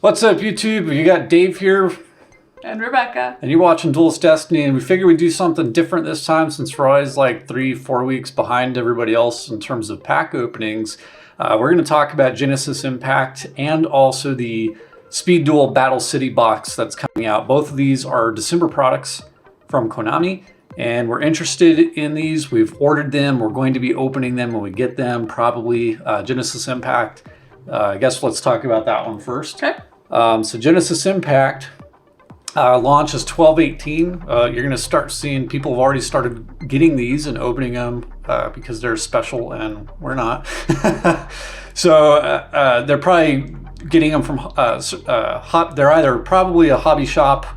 What's up, YouTube? You got Dave here. And Rebecca. And you're watching Duelist Destiny, and we figured we'd do something different this time since we're always like 3-4 weeks behind everybody else in terms of pack openings. We're going to talk about Genesis Impact and also the Speed Duel Battle City box that's coming out. Both of these are December products from Konami, and we're interested in these. We've ordered them. We're going to be opening them when we get them, probably. Genesis Impact. I guess let's talk about that one first. Okay. So Genesis Impact launch is 12/18. You're going to start seeing people have already started getting these and opening them because they're special and we're not. So they're probably getting them from they're either probably a hobby shop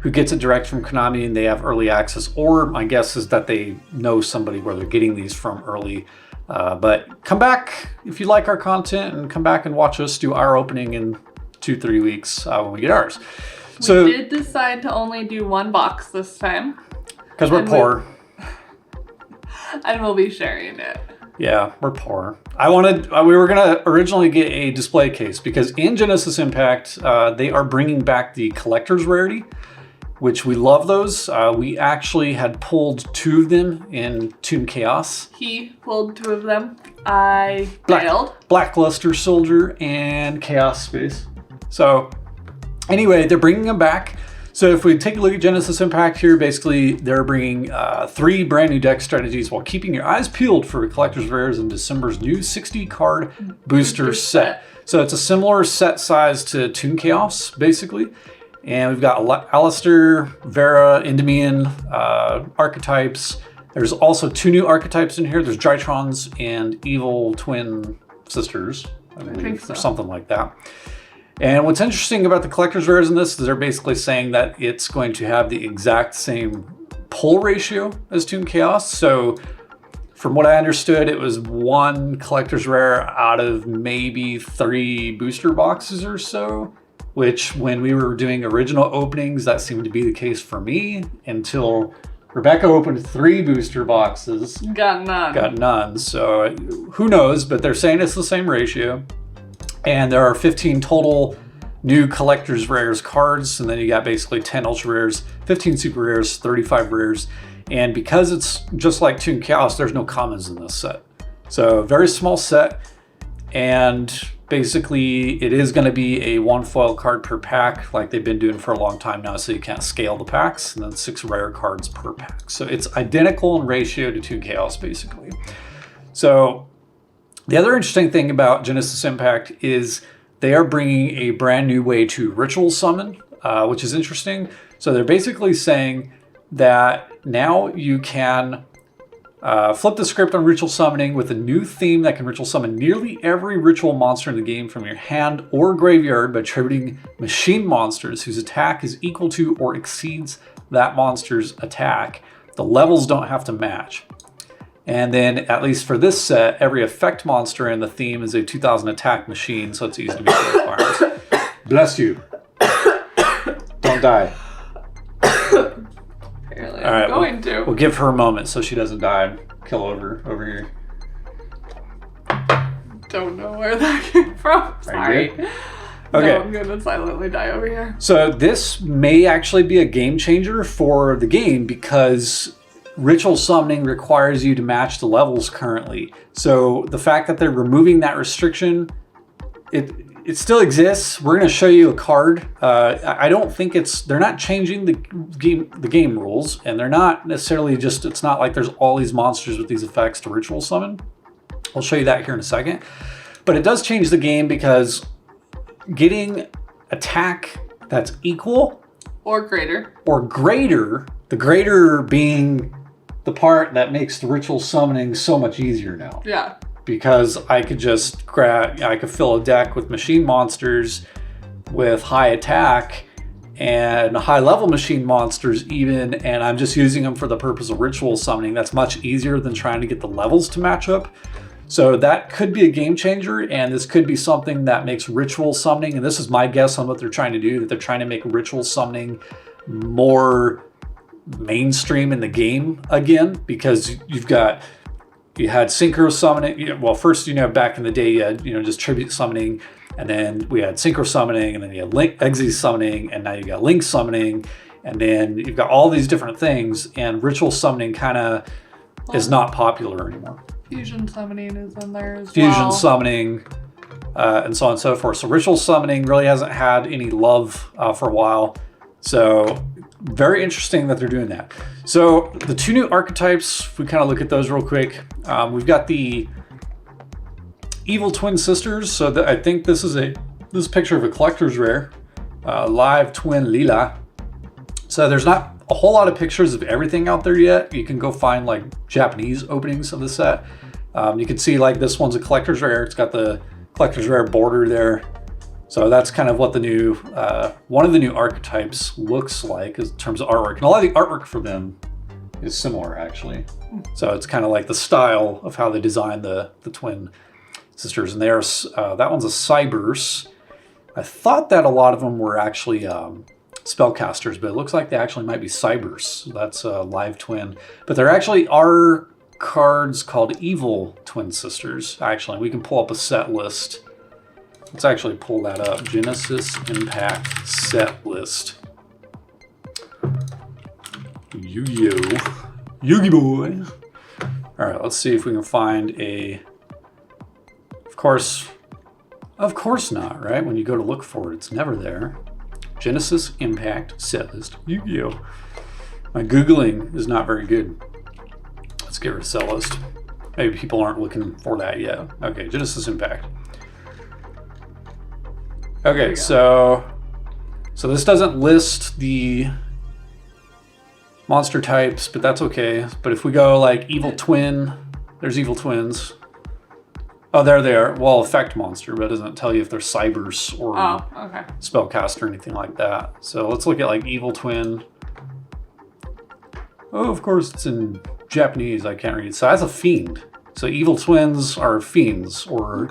who gets it direct from Konami and they have early access, or my guess is that they know somebody where they're getting these from early. But come back if you like our content and come back and watch us do our opening in 2-3 weeks when we get ours. So we did decide to only do one box this time. Because we're poor. And we'll be sharing it. Yeah, we're poor. We were going to originally get a display case because in Genesis Impact, they are bringing back the collector's rarity, which we love those. We actually had pulled 2 of them in Toon Chaos. He pulled 2 of them. I failed. Blackluster Soldier and Chaos Space. So anyway, they're bringing them back. So if we take a look at Genesis Impact here, basically they're bringing 3 brand new deck strategies while keeping your eyes peeled for collector's rares in December's new 60 card booster set. So it's a similar set size to Toon Chaos, basically. And we've got Aleister, Verre, Endymion, Archetypes. There's also 2 new Archetypes in here. There's Drytrons and Evil Twin Sisters, I believe, or something like that. And what's interesting about the collector's rares in this is they're basically saying that it's going to have the exact same pull ratio as Toon Chaos. So from what I understood, it was 1 collector's rare out of maybe 3 booster boxes or so, which when we were doing original openings, that seemed to be the case for me until Rebecca opened 3 booster boxes. Got none. Got none. So who knows, but they're saying it's the same ratio. And there are 15 total new collector's rares cards, and then you got basically 10 ultra rares, 15 super rares, 35 rares. And because it's just like Toon Chaos, there's no commons in this set. So very small set, and basically it is going to be a 1 foil card per pack like they've been doing for a long time now, so you can't scale the packs, and then 6 rare cards per pack. So it's identical in ratio to Toon Chaos, basically. So the other interesting thing about Genesis Impact is they are bringing a brand new way to Ritual Summon, which is interesting. So they're basically saying that now you can flip the script on Ritual Summoning with a new theme that can Ritual Summon nearly every ritual monster in the game from your hand or graveyard by attributing machine monsters whose attack is equal to or exceeds that monster's attack. The levels don't have to match. And then, at least for this set, every effect monster in the theme is a 2000 attack machine, so it's easy to meet the requirements. Bless you. Don't die. Apparently I'm going to. We'll give her a moment so she doesn't die and kill over here. Don't know where that came from. Sorry. Okay. No, I'm going to silently die over here. So this may actually be a game changer for the game because Ritual Summoning requires you to match the levels currently. So the fact that they're removing that restriction, it still exists. We're going to show you a card. I don't think they're not changing the game rules, and they're not necessarily it's not like there's all these monsters with these effects to Ritual Summon. I'll show you that here in a second. But it does change the game because getting attack that's equal or greater, the greater being the part that makes the Ritual Summoning so much easier now. Yeah. Because I could just I could fill a deck with machine monsters with high attack and high level machine monsters even, and I'm just using them for the purpose of Ritual Summoning. That's much easier than trying to get the levels to match up. So that could be a game changer, and this could be something that makes Ritual Summoning, and this is my guess on what they're trying to do, that they're trying to make Ritual Summoning more mainstream in the game again, because you had Synchro summoning. Well, first, back in the day, you had, just tribute summoning And then we had Synchro summoning, and then you had Exi summoning, and now you got Link summoning, and then you've got all these different things, and ritual summoning kind of is not popular anymore. Fusion summoning is in there as well. Fusion summoning, and so on and so forth. So ritual summoning really hasn't had any love for a while. So very interesting that they're doing that. So the two new archetypes, if we kind of look at those real quick. We've got the Evil Twin Sisters. So I think this is this picture of a collector's rare, live twin Lila. So there's not a whole lot of pictures of everything out there yet. You can go find like Japanese openings of the set. You can see like this one's a collector's rare. It's got the collector's rare border there. So that's kind of what the new, one of the new archetypes looks like in terms of artwork. And a lot of the artwork for them is similar actually. So it's kind of like the style of how they designed the twin sisters. And there's, that one's a Cybers. I thought that a lot of them were actually Spellcasters, but it looks like they actually might be Cybers. So that's a live twin. But there actually are cards called Evil Twin Sisters. Actually, we can pull up a set list. Let's actually pull that up. Genesis Impact set list. Yugioh. Yugi boy. All right, let's see if we can find a... Of course not, right? When you go to look for it, it's never there. Genesis Impact set list. Yu-Gi-Oh! My Googling is not very good. Let's get rid of set list. Maybe people aren't looking for that yet. Okay, Genesis Impact. Okay, so this doesn't list the monster types, but that's okay. But if we go like Evil Twin, there's Evil Twins. Oh, there they are. Well, effect monster, but it doesn't tell you if they're Cybers or Spellcaster or anything like that. So let's look at like Evil Twin. Oh, of course it's in Japanese. I can't read. So that's a fiend. So Evil Twins are fiends, or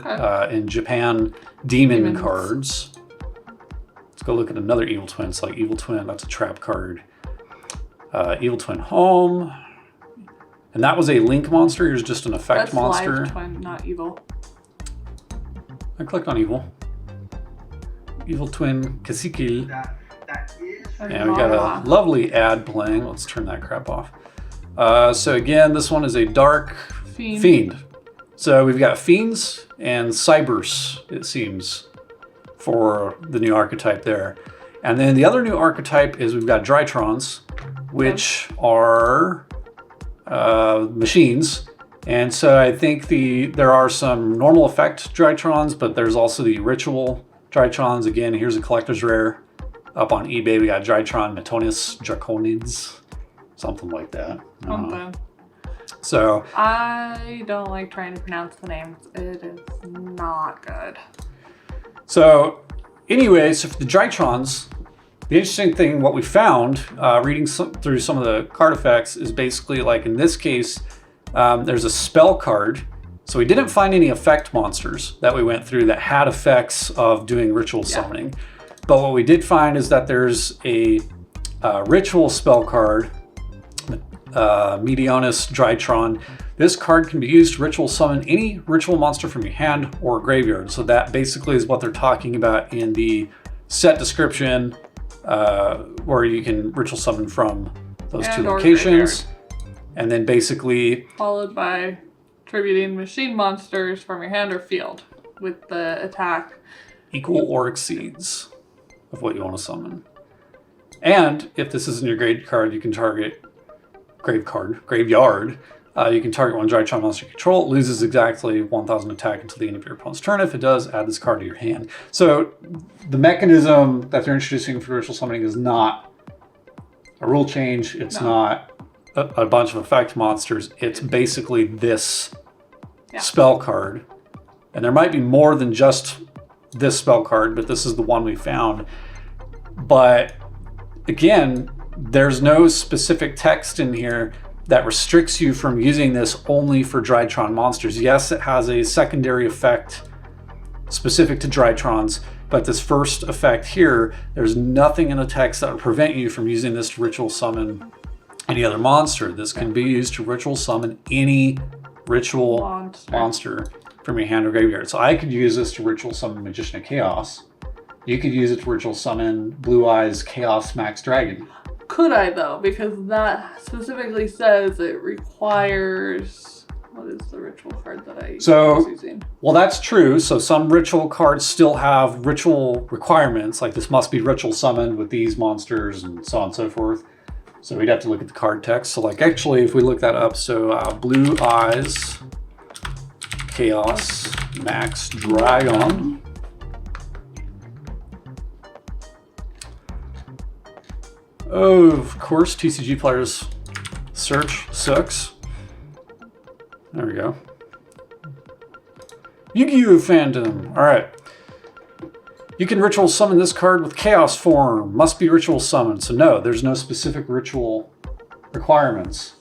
in Japan, demons. Cards. Let's go look at another Evil Twin. It's like Evil Twin. That's a trap card. Evil Twin Home. And that was a Link monster. Here's just an effect monster. Live twin, not evil. I clicked on Evil. Evil Twin Cacique. And we got a lovely ad playing. Let's turn that crap off. So again, this one is a dark fiend. So we've got fiends and Cybers, it seems, for the new archetype there. And then the other new archetype is we've got Drytrons, which are machines. And so I think there are some normal effect Drytrons, but there's also the ritual Drytrons. Again, here's a collector's rare. Up on eBay, we got Drytron Metonius Draconids, something like that. So I don't like trying to pronounce the names. It is not good. So anyway, so for the Drytrons, the interesting thing, what we found, reading through some of the card effects, is basically like in this case, there's a spell card. So we didn't find any effect monsters that we went through that had effects of doing ritual summoning. But what we did find is that there's a ritual spell card, Medionis Drytron. This card can be used to ritual summon any ritual monster from your hand or graveyard. So that basically is what they're talking about in the set description, where you can ritual summon from those two locations. And then basically... followed by tributing machine monsters from your hand or field with the attack equal or exceeds of what you want to summon. And if this isn't your grave card, you can target graveyard. You can target one Drytron monster you control. It loses exactly 1,000 attack until the end of your opponent's turn. If it does, add this card to your hand. So the mechanism that they're introducing for ritual summoning is not a rule change. It's not a bunch of effect monsters. It's basically this spell card. And there might be more than just this spell card, but this is the one we found. But again, there's no specific text in here that restricts you from using this only for Drytron monsters. Yes, it has a secondary effect specific to Drytrons, but this first effect here, there's nothing in the text that would prevent you from using this to ritual summon any other monster. This can be used to ritual summon any ritual monster from your hand or graveyard. So I could use this to Ritual Summon Magician of Chaos. You could use it to Ritual Summon Blue Eyes Chaos Max Dragon. Could I though? Because that specifically says it requires. What is the ritual card that I was using? Well, that's true. So some ritual cards still have ritual requirements, like this must be ritual summoned with these monsters and so on and so forth. So we'd have to look at the card text. So like actually, if we look that up, so Blue Eyes Chaos Max Dragon. Oh, of course, TCG players search sucks. There we go. Yugioh fandom. All right. You can ritual summon this card with chaos form. Must be ritual summoned. So no, there's no specific ritual requirements.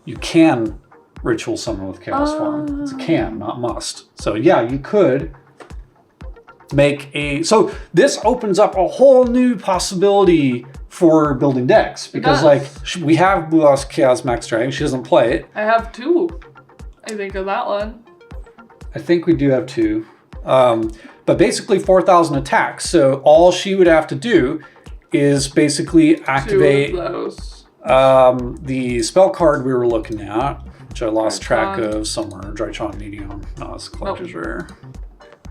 You can ritual summon with chaos form. It's a can, not must. So yeah, you could make a... So this opens up a whole new possibility for building decks. Because like, we have Blue Eyes Chaos Max Dragon. She doesn't play it. I have 2. I think of that one. I think we do have 2. But basically 4,000 attacks. So all she would have to do is basically activate 2 of those. The spell card we were looking at, which I lost track of somewhere. Drytron Medium. No, it's collector's rare.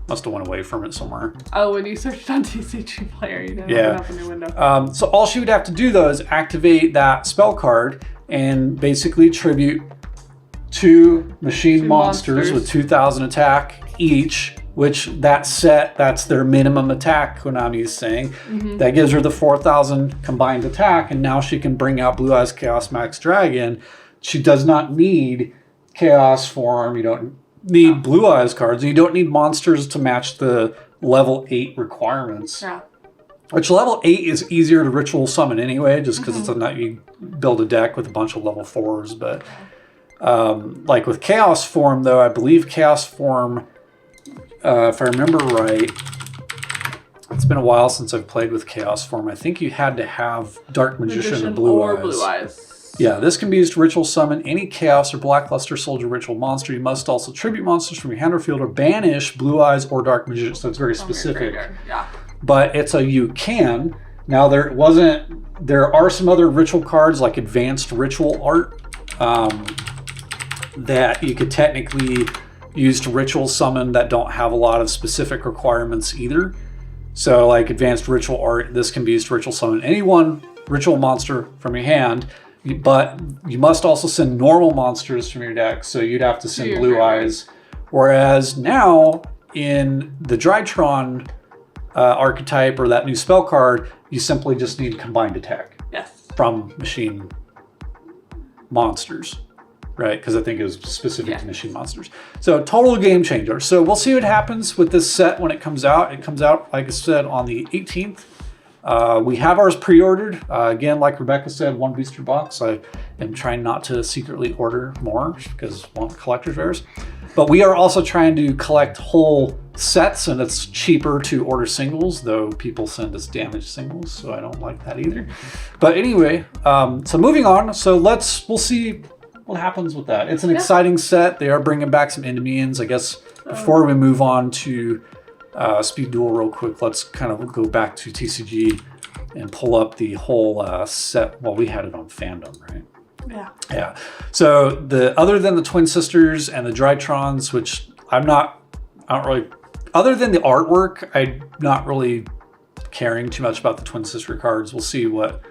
Must have went away from it somewhere. Oh, when you searched on TCG Player, you didn't open up a new window. So all she would have to do though is activate that spell card and basically tribute 2 machine monsters with 2,000 attack each, which that's their minimum attack, Konami is saying. That gives her the 4,000 combined attack, and now she can bring out Blue Eyes Chaos Max Dragon. She does not need Chaos Form. You don't need Blue Eyes cards. You don't need monsters to match the level 8 requirements. Yeah. Which level 8 is easier to ritual summon anyway, just because it's you build a deck with a bunch of level 4s, but... like with Chaos Form, though, I believe Chaos Form, if I remember right, it's been a while since I've played with Chaos Form. I think you had to have Dark Magician or Blue Eyes. Yeah, this can be used to ritual summon any Chaos or Blackluster Soldier ritual monster. You must also tribute monsters from your hand or field or banish Blue Eyes or Dark Magician. So it's very specific. Yeah. But it's a you can. Now there are some other ritual cards like Advanced Ritual Art. That you could technically use to ritual summon that don't have a lot of specific requirements either. So like Advanced Ritual Art, this can be used to ritual summon any one ritual monster from your hand, but you must also send normal monsters from your deck, so you'd have to send Blue Eyes. Whereas now in the Drytron archetype or that new spell card, you simply just need combined attack from machine monsters. Right, because I think it was specific to machine monsters. So total game changer. So we'll see what happens with this set when it comes out. It comes out, like I said, on the 18th. We have ours pre-ordered. Again, like Rebecca said, 1 booster box. I am trying not to secretly order more because I want collector's rares. But we are also trying to collect whole sets, and it's cheaper to order singles, though people send us damaged singles, so I don't like that either. But anyway, so moving on. So we'll see what happens with that. It's an exciting set. They are bringing back some Endymions. I guess before we move on to Speed Duel real quick, let's kind of go back to TCG and pull up the whole set. Well, we had it on Fandom, right? Yeah. So other than the Twin Sisters and the Drytrons, which I don't really, other than the artwork, I'm not really caring too much about the Twin Sister cards. We'll see what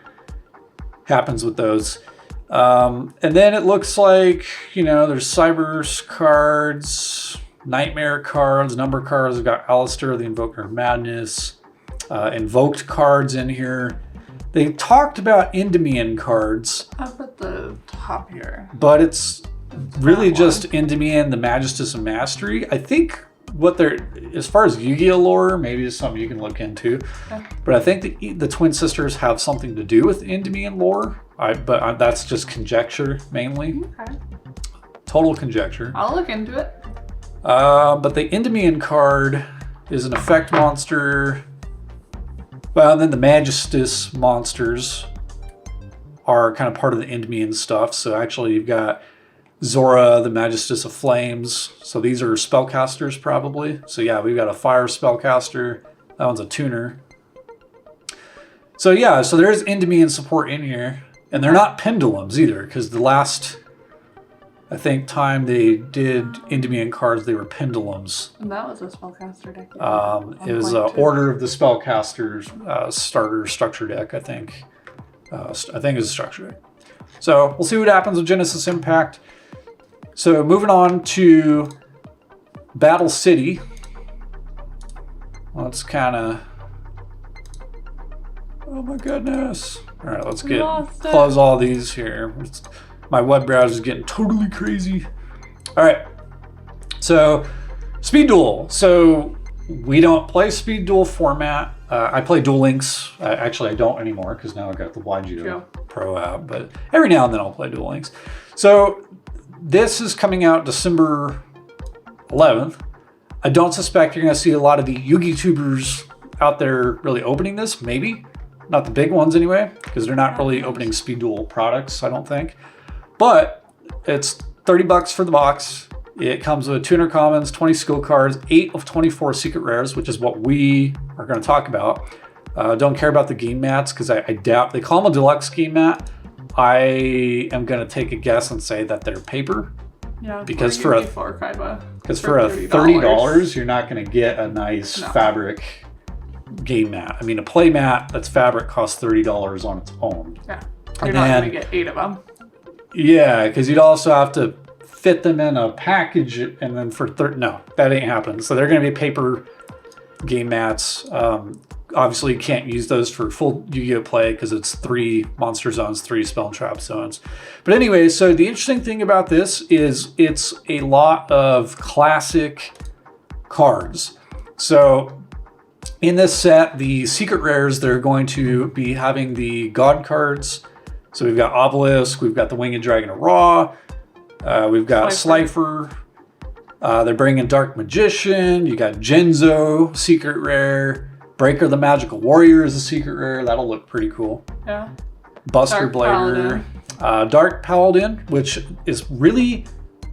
happens with those. And then it looks like, there's Cybers cards, Nightmare cards, Number cards. We've got Aleister, the Invoker of Madness, Invoked cards in here. They talked about Endymion cards. Up at the top here. But it's really just Endymion, the Magistus of Mastery. I think as far as Yu-Gi-Oh lore, maybe it's something you can look into. Okay. But I think the Twin Sisters have something to do with Endymion lore. But that's just conjecture mainly. Okay. Total conjecture. I'll look into it. But the Endymion card is an effect monster. Well, and then the Magistus monsters are kind of part of the Endymion stuff. So actually you've got Zora, the Magistus of Flames. So these are spellcasters probably. So yeah, we've got a fire spellcaster. That one's a tuner. So yeah, so there's Endymion support in here. And they're not pendulums either, because the last, I think, time they did Endymion cards, they were pendulums. And that was a spellcaster deck. It was Order of the Spellcasters starter structure deck, I think. I think it was a structure deck. So we'll see what happens with Genesis Impact. So moving on to Battle City. Let's kind of... Oh my goodness. All right, let's close all these here. My web browser is getting totally crazy. All right, so Speed Duel. So we don't play Speed Duel format. I play Duel Links. Actually, I don't anymore because now I got the Yugioh Pro app. But every now and then I'll play Duel Links. So this is coming out December 11th. I don't suspect you're going to see a lot of the Yugi tubers out there really opening this. Maybe. Not the big ones anyway, because they're not really opening Speed Duel products, I don't think. But it's $30 for the box. It comes with 200 commons, 20 skill cards, 8 of 24 secret rares, which is what we are going to talk about. Don't care about the game mats, because I doubt, they call them a deluxe game mat. I am going to take a guess and say that they're paper. Yeah, because for $30, you're not going to get a nice fabric game mat. I mean, a play mat that's fabric costs $30 on its own. Yeah, you're not going to get 8 of them. Yeah, because you'd also have to fit them in a package, and then for no, that ain't happening. So they're going to be paper game mats. Obviously, you can't use those for full Yu-Gi-Oh play because it's 3 monster zones, 3 spell and trap zones. But anyway, so the interesting thing about this is it's a lot of classic cards. So in this set, the secret rares, they're going to be having the god cards. So we've got Obelisk, we've got the Winged Dragon of Ra, we've got Slifer. They're bringing Dark Magician, you got Genzo, secret rare. Breaker the Magical Warrior is a secret rare. That'll look pretty cool. Yeah. Buster Blader. Dark Paladin, which is really,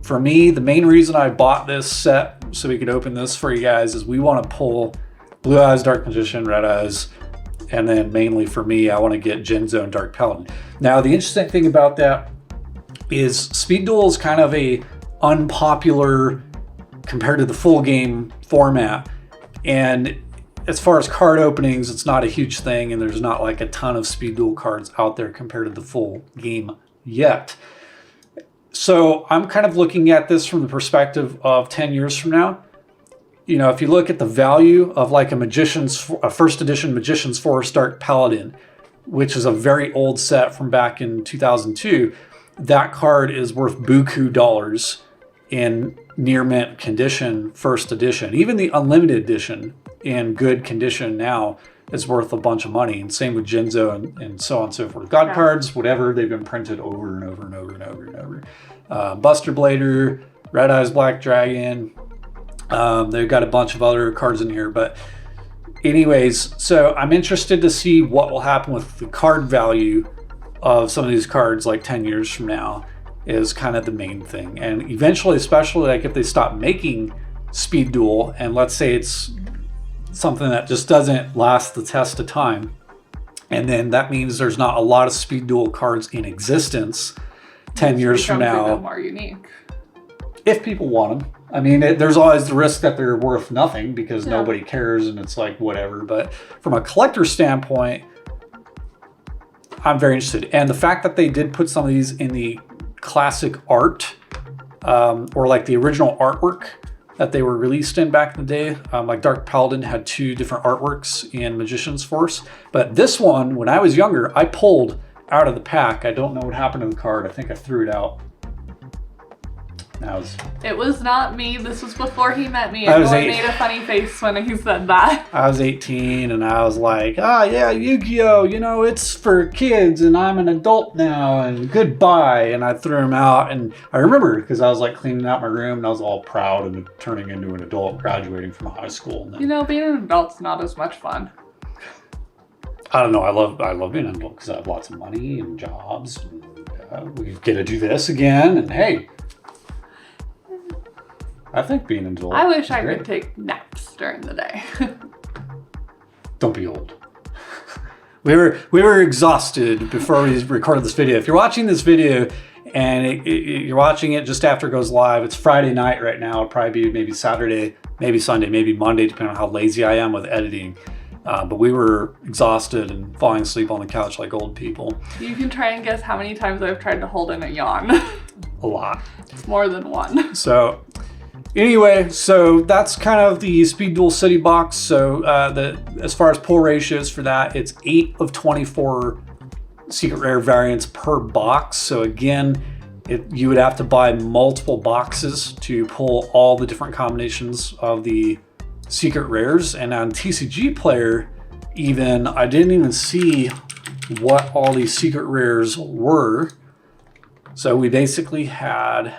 for me, the main reason I bought this set so we could open this for you guys is we want to pull Blue Eyes, Dark Magician, Red Eyes, and then mainly for me, I want to get Genzo and Dark Paladin. Now, the interesting thing about that is Speed Duel is kind of a unpopular compared to the full game format. And as far as card openings, it's not a huge thing, and there's not like a ton of Speed Duel cards out there compared to the full game yet. So I'm kind of looking at this from the perspective of 10 years from now. You know, if you look at the value of like a first edition Magician's Force Dark Paladin, which is a very old set from back in 2002, that card is worth buku dollars in near mint condition first edition. Even the unlimited edition in good condition now is worth a bunch of money. And same with Genzo and so on and so forth. God cards, whatever, they've been printed over and over and over and over and over. Buster Blader, Red Eyes Black Dragon. They've got a bunch of other cards in here. But anyways, so I'm interested to see what will happen with the card value of some of these cards like 10 years from now is kind of the main thing. And eventually, especially like if they stop making Speed Duel, and let's say it's something that just doesn't last the test of time, and then that means there's not a lot of Speed Duel cards in existence 10 years from now. More unique. If people want them. I mean, there's always the risk that they're worth nothing because nobody cares and it's like whatever. But from a collector standpoint, I'm very interested. And the fact that they did put some of these in the classic art, or like the original artwork that they were released in back in the day. Like Dark Paladin had 2 different artworks in Magician's Force. But this one, when I was younger, I pulled out of the pack. I don't know what happened to the card. I think I threw it out. It was not me. This was before he met me. Everyone made a funny face when he said that. I was 18 and I was like, yeah, Yu-Gi-Oh, you know, it's for kids and I'm an adult now and goodbye. And I threw him out, and I remember because I was like cleaning out my room and I was all proud and turning into an adult graduating from high school. And then, you know, being an adult's not as much fun. I don't know. I love being an adult because I have lots of money and jobs. And, we get to do this again. And hey, I think being in Duel. I wish I could take naps during the day. Don't be old. We were exhausted before we recorded this video. If you're watching this video and you're watching it just after it goes live, it's Friday night right now. It'll probably be maybe Saturday, maybe Sunday, maybe Monday, depending on how lazy I am with editing. But we were exhausted and falling asleep on the couch like old people. You can try and guess how many times I've tried to hold in a yawn. A lot. It's more than one. So anyway, so that's kind of the Speed Duel City box. So as far as pull ratios for that, it's 8 of 24 secret rare variants per box. So again, you would have to buy multiple boxes to pull all the different combinations of the secret rares. And on TCG Player, even I didn't even see what all these secret rares were. So we basically had,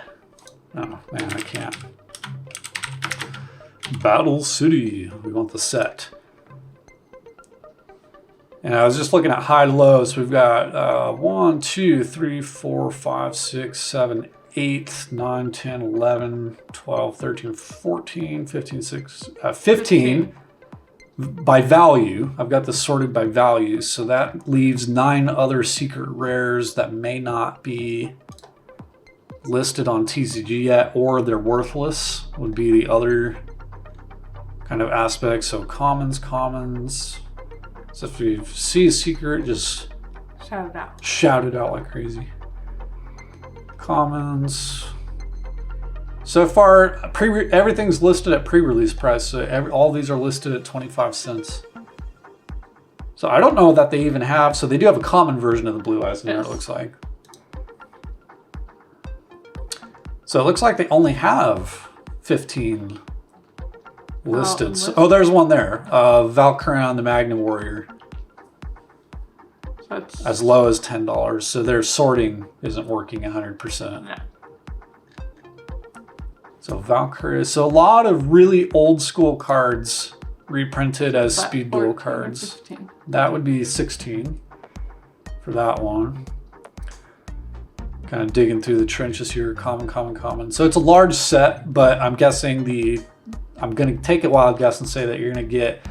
oh man, I can't. Battle City, we want the set. And I was just looking at high to low, so we've got 1, 2, 3, 4, 5, 6, 7, 8, 9, 10, 11, 12, 13, 14, 15, 15 by value. I've got this sorted by value, so that leaves 9 other secret rares that may not be listed on TCG yet, or they're worthless, would be the other kind of aspects. So commons. So if you see a secret, just shout it out like crazy. Commons. So far, everything's listed at pre-release price. So all these are listed at 25 cents. So I don't know that they even have. So they do have a common version of the Blue Eyes in there. It looks like. So it looks like they only have 15 listed. Oh, there's one there. Valkyrion the Magna Warrior. That's as low as $10. So their sorting isn't working 100%. Yeah. So Valkyrie. So a lot of really old school cards reprinted as Speed Duel cards. That would be 16 for that one. Kind of digging through the trenches here. Common. So it's a large set, but I'm guessing I'm going to take a wild guess and say that you're going to get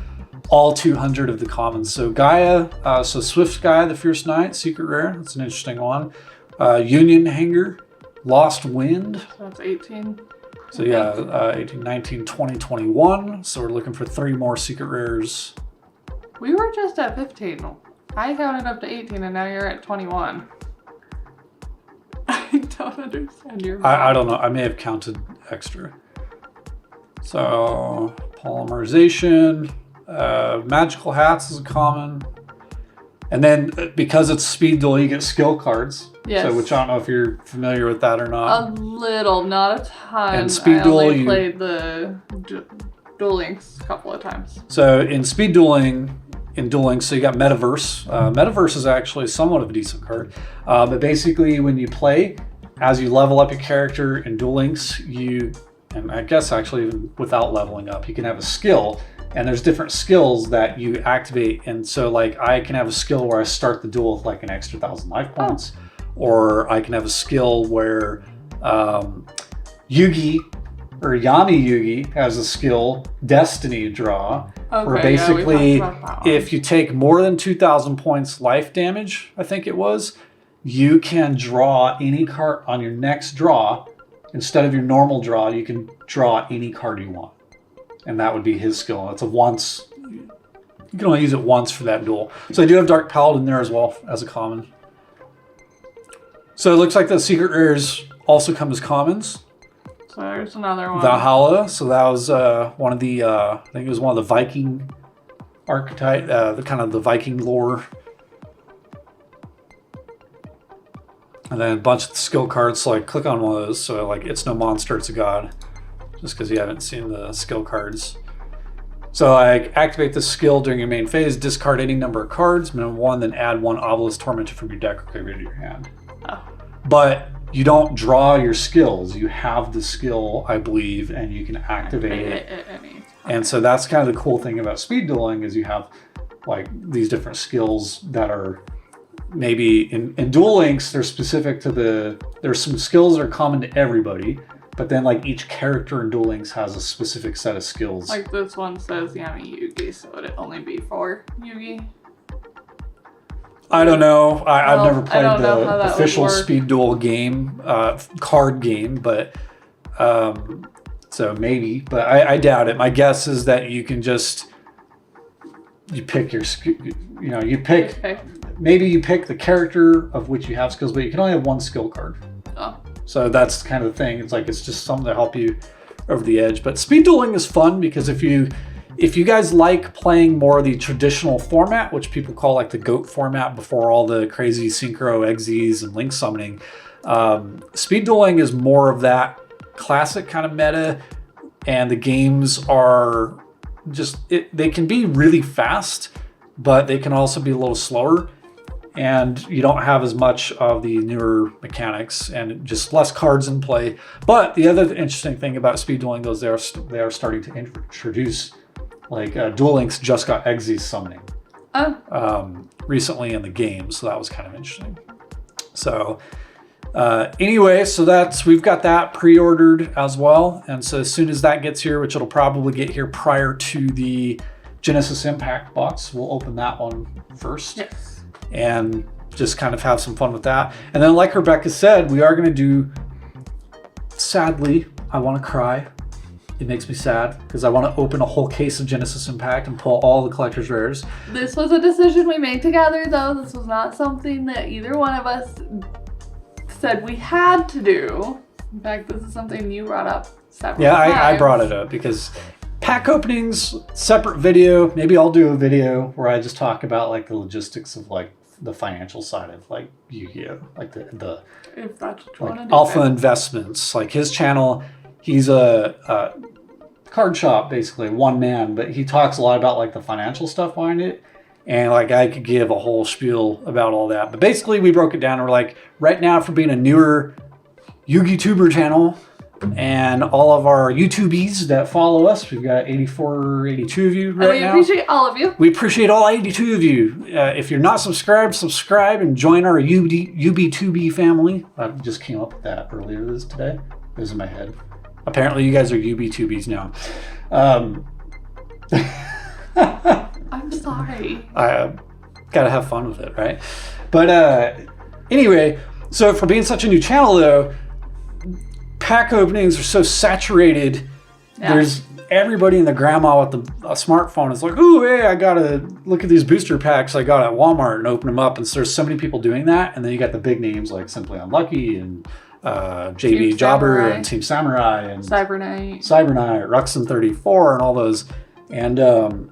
all 200 of the commons. So Gaia, so Swift Gaia, the Fierce Knight, secret rare. That's an interesting one. Union Hanger, Lost Wind. So that's 18. So yeah, 18, 19, 20, 21. So we're looking for 3 more secret rares. We were just at 15. I counted up to 18 and now you're at 21. I don't understand your math. I don't know. I may have counted extra. So polymerization, magical hats is a common. And then because it's Speed Duel, you get skill cards. Yes. So, which I don't know if you're familiar with that or not. A little, not a ton. And Speed Duel, I only played the Dueling a couple of times. So in Speed Dueling, so you got Metaverse. Metaverse is actually somewhat of a decent card. But basically when you play, as you level up your character in Duel Links, and I guess actually even without leveling up, you can have a skill. And there's different skills that you activate. And so like I can have a skill where I start the duel with like an extra 1,000 life points. Or I can have a skill where Yami Yugi has a skill, Destiny Draw, where basically if you take more than 2,000 points life damage, I think it was, you can draw any card on your next draw. Instead of your normal draw, you can draw any card you want. And that would be his skill. It's a once, you can only use it once for that duel. So I do have Dark Paladin there as well as a common. So it looks like the secret rares also come as commons. So there's another one. Valhalla. So that was one of the, I think it was one of the Viking archetype, the kind of the Viking lore. And then a bunch of skill cards. So like click on one of those. So like it's no monster, it's a god. Just because you haven't seen the skill cards. So I activate the skill during your main phase, discard any number of cards, minimum 1, then add 1 Obelisk Tormentor from your deck or graveyard to your hand. Oh. But you don't draw your skills. You have the skill, I believe, and you can activate it. And so that's kind of the cool thing about Speed Dueling is you have like these different skills that are maybe in Duel Links, they're specific to there's some skills that are common to everybody. But then like each character in Duel Links has a specific set of skills. Like this one says Yami Yugi, so would it only be for Yugi? I don't know. I've never played the official Speed Duel game, card game, but so maybe. But I doubt it. My guess is that you can just pick your, maybe you pick the character of which you have skills, but you can only have one skill card. Oh. So that's kind of the thing. It's just something to help you over the edge. But speed dueling is fun because if you guys like playing more of the traditional format, which people call like the GOAT format before all the crazy synchro, exes, and link summoning, speed dueling is more of that classic kind of meta, and the games are just, they can be really fast, but they can also be a little slower, and you don't have as much of the newer mechanics and just less cards in play. But the other interesting thing about speed dueling, though, is they are starting to introduce, like Duel Links just got Exes summoning recently in the game, so that was kind of interesting. So anyway, so we've got that pre-ordered as well, and so as soon as that gets here, which it'll probably get here prior to the Genesis Impact box, we'll open that one first. Yes. And just kind of have some fun with that. And then like Rebecca said, we are going to do, sadly, I want to cry. It makes me sad because I want to open a whole case of Genesis Impact and pull all the collector's rares. This was a decision we made together, though. This was not something that either one of us said we had to do. In fact, this is something you brought up several times. I brought it up because pack openings, separate video. Maybe I'll do a video where I just talk about like the logistics of like the financial side of like Yugioh, like the if that's what you want to do, Alpha Investments, like his channel. He's a card shop, basically one man, but he talks a lot about like the financial stuff behind it. And like I could give a whole spiel about all that, but basically we broke it down. And we're like, right now, for being a newer YouTuber channel, and all of our YouTubies that follow us, we've got 84, 82 of you right now. We appreciate all of you. We appreciate all 82 of you. If you're not subscribed, subscribe and join our UB2B family. I just came up with that earlier today. It was in my head. Apparently you guys are UB2Bs now. I'm sorry. I gotta have fun with it, right? But anyway, so for being such a new channel though, pack openings are so saturated. Yeah. There's everybody and the grandma with a smartphone is like, ooh, hey, I gotta look at these booster packs I got at Walmart and open them up. And so there's so many people doing that. And then you got the big names like Simply Unlucky and JB Jobber and Team Samurai and Cyberknight, Ruxin 34 and all those. And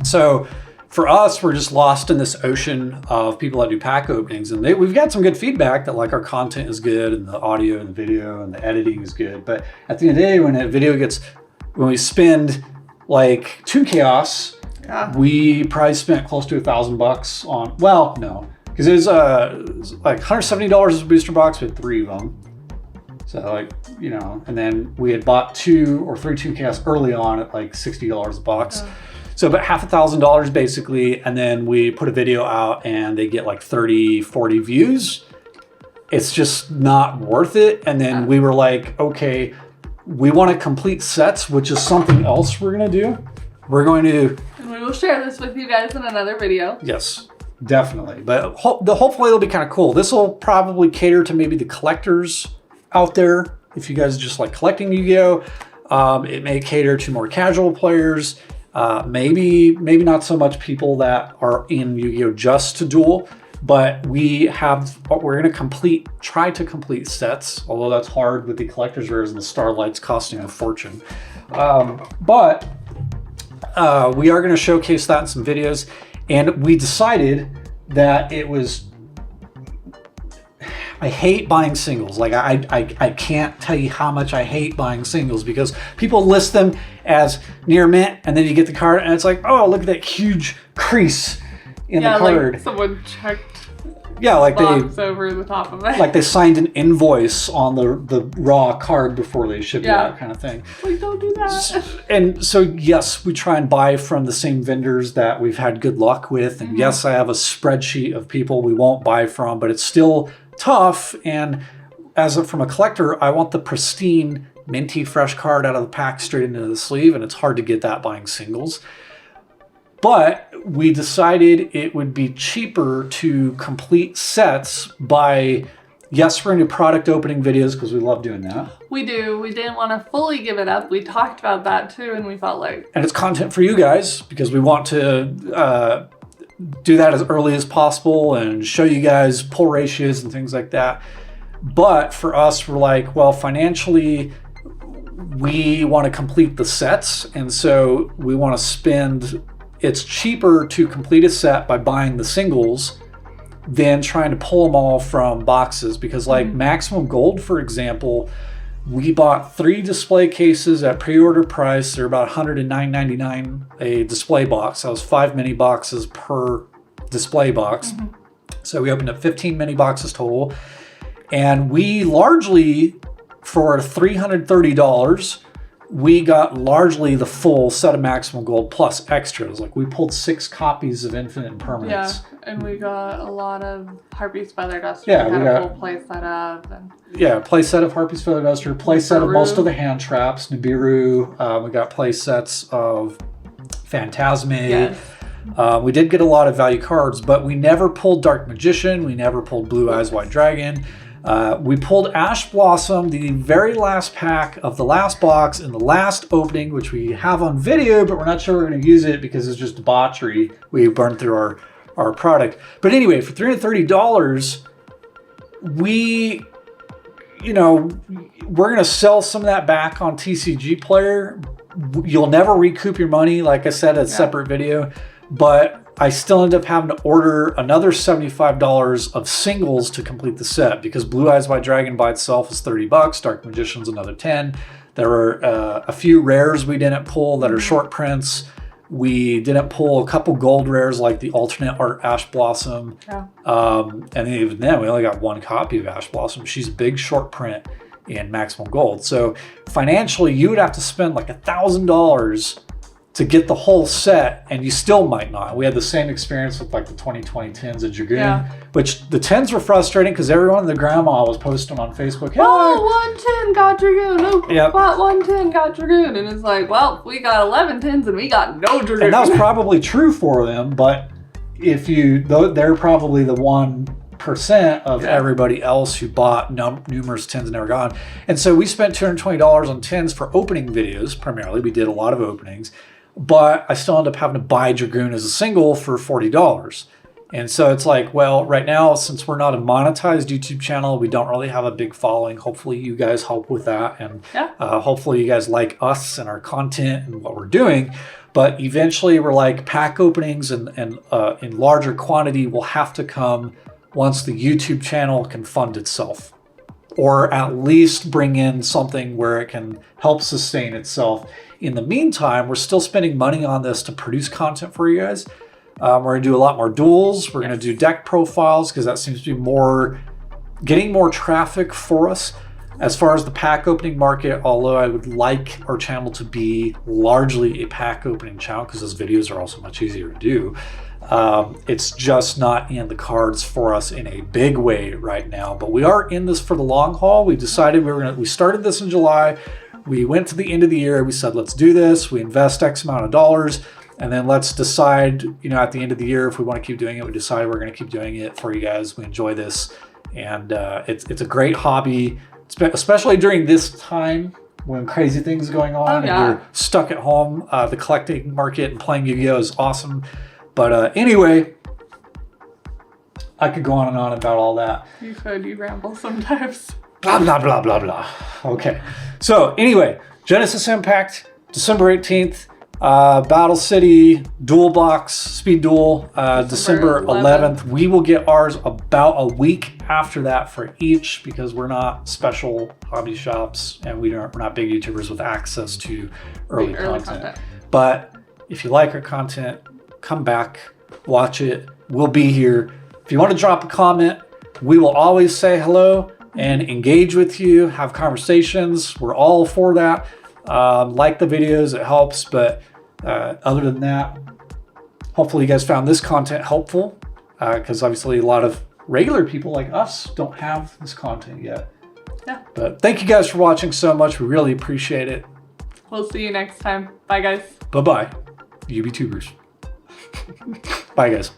so for us, we're just lost in this ocean of people that do pack openings, and we've got some good feedback that like our content is good and the audio and the video and the editing is good. But at the end of the day, when we spend like Toon Chaos, we probably spent close to $1,000 on. Well, no, because it was like $170 as a booster box. We had 3 of them. So like, and then we had bought 2 or 3 Toon Chaos early on at like $60 a box. So about $1,000 basically, and then we put a video out and they get like 30, 40 views. It's just not worth it. And then we were like, okay, we want to complete sets, which is something else we're going to do. And we will share this with you guys in another video. Yes, definitely. But hopefully it'll be kind of cool. This will probably cater to maybe the collectors out there. If you guys just like collecting Yu-Gi-Oh! It may cater to more casual players. Maybe not so much people that are in Yu-Gi-Oh! Just to duel, but we're going to try to complete sets, although that's hard with the collector's rares and the Starlights costing a fortune. But we are going to showcase that in some videos, and we decided that I hate buying singles. Like I can't tell you how much I hate buying singles because people list them as near mint and then you get the card and it's like, oh, look at that huge crease in the card. Like someone checked like box over the top of it. Like they signed an invoice on the raw card before they shipped it out, kind of thing. Like, don't do that. And so yes, we try and buy from the same vendors that we've had good luck with. And yes, I have a spreadsheet of people we won't buy from, but it's still tough, and from a collector, I want the pristine, minty, fresh card out of the pack straight into the sleeve, and it's hard to get that buying singles. But we decided it would be cheaper to complete sets by, yes, we're going to do product opening videos because we love doing that. We do. We didn't want to fully give it up. We talked about that too, and we felt like... And it's content for you guys because we want to do that as early as possible and show you guys pull ratios and things like that. But for us, we're like, well, financially, we want to complete the sets. And so we want to spend... It's cheaper to complete a set by buying the singles than trying to pull them all from boxes. Because like Maximum Gold, for example, we bought 3 display cases at pre-order price. They're about $109.99 a display box. That was 5 mini boxes per display box. So we opened up 15 mini boxes total. And we largely, for $330, we got largely the full set of Maximum Gold plus extras. Like we pulled 6 copies of Infinite Impermanence. Yeah, and we got a lot of Harpy's Feather Duster. Yeah, we got a full play set of. And... Yeah, play set of Harpy's Feather Duster, play set of most of the hand traps, Nibiru. We got play sets of Phantasme. Yes. We did get a lot of value cards, but we never pulled Dark Magician. We never pulled Blue Eyes White Dragon. We pulled Ash Blossom, the very last pack of the last box in the last opening, which we have on video, but we're not sure we're going to use it because it's just debauchery. We burned through our product. But anyway, for $330, we're going to sell some of that back on TCG Player. You'll never recoup your money. Like I said, it's a separate video, but I still end up having to order another $75 of singles to complete the set because Blue Eyes White Dragon by itself is $30. Dark Magician's another $10. There were a few rares we didn't pull that are short prints. We didn't pull a couple gold rares like the alternate art Ash Blossom. Yeah. And even then, we only got 1 copy of Ash Blossom. She's a big short print in Maximum Gold. So financially, you would have to spend like $1,000 to get the whole set, and you still might not. We had the same experience with like the 2020 10s at Dragoon, which the 10s were frustrating because everyone and their grandma was posting on Facebook, hey, oh, 110 got Dragoon. Oh, bought 110 got Dragoon. And it's like, well, we got 11 10s and we got no Dragoon. And that was probably true for them, but they're probably the 1% of everybody else who bought numerous 10s and never gone. And so we spent $220 on 10s for opening videos, primarily. We did a lot of openings. But I still end up having to buy Dragoon as a single for $40. And so it's like, well, right now, since we're not a monetized YouTube channel, we don't really have a big following. Hopefully you guys help with that. And hopefully you guys like us and our content and what we're doing. But eventually we're like pack openings and in larger quantity will have to come once the YouTube channel can fund itself. Or at least bring in something where it can help sustain itself. In the meantime, we're still spending money on this to produce content for you guys. We're going to do a lot more duels. We're going to do deck profiles because that seems to be getting more traffic for us. As far as the pack opening market, although I would like our channel to be largely a pack opening channel because those videos are also much easier to do. It's just not in the cards for us in a big way right now, but we are in this for the long haul. We decided we started this in July. We went to the end of the year. We said, let's do this. We invest X amount of dollars, and then let's decide, at the end of the year, if we want to keep doing it, we decide we're going to keep doing it for you guys. We enjoy this, and it's a great hobby, especially during this time when crazy things are going on and you're stuck at home. The collecting market and playing Yu-Gi-Oh is awesome. But anyway, I could go on and on about all that. You could. You ramble sometimes. Blah, blah, blah, blah, blah. Okay. So anyway, Genesis Impact, December 18th. Battle City, Duel Box, Speed Duel, December 11th. We will get ours about a week after that for each because we're not special hobby shops and we're not big YouTubers with access to early content. But if you like our content, come back, watch it. We'll be here. If you want to drop a comment, we will always say hello and engage with you, have conversations. We're all for that. Like the videos, it helps. But other than that, hopefully you guys found this content helpful because obviously a lot of regular people like us don't have this content yet. Yeah. But thank you guys for watching so much. We really appreciate it. We'll see you next time. Bye, guys. Bye-bye, UBTubers. Bye, guys.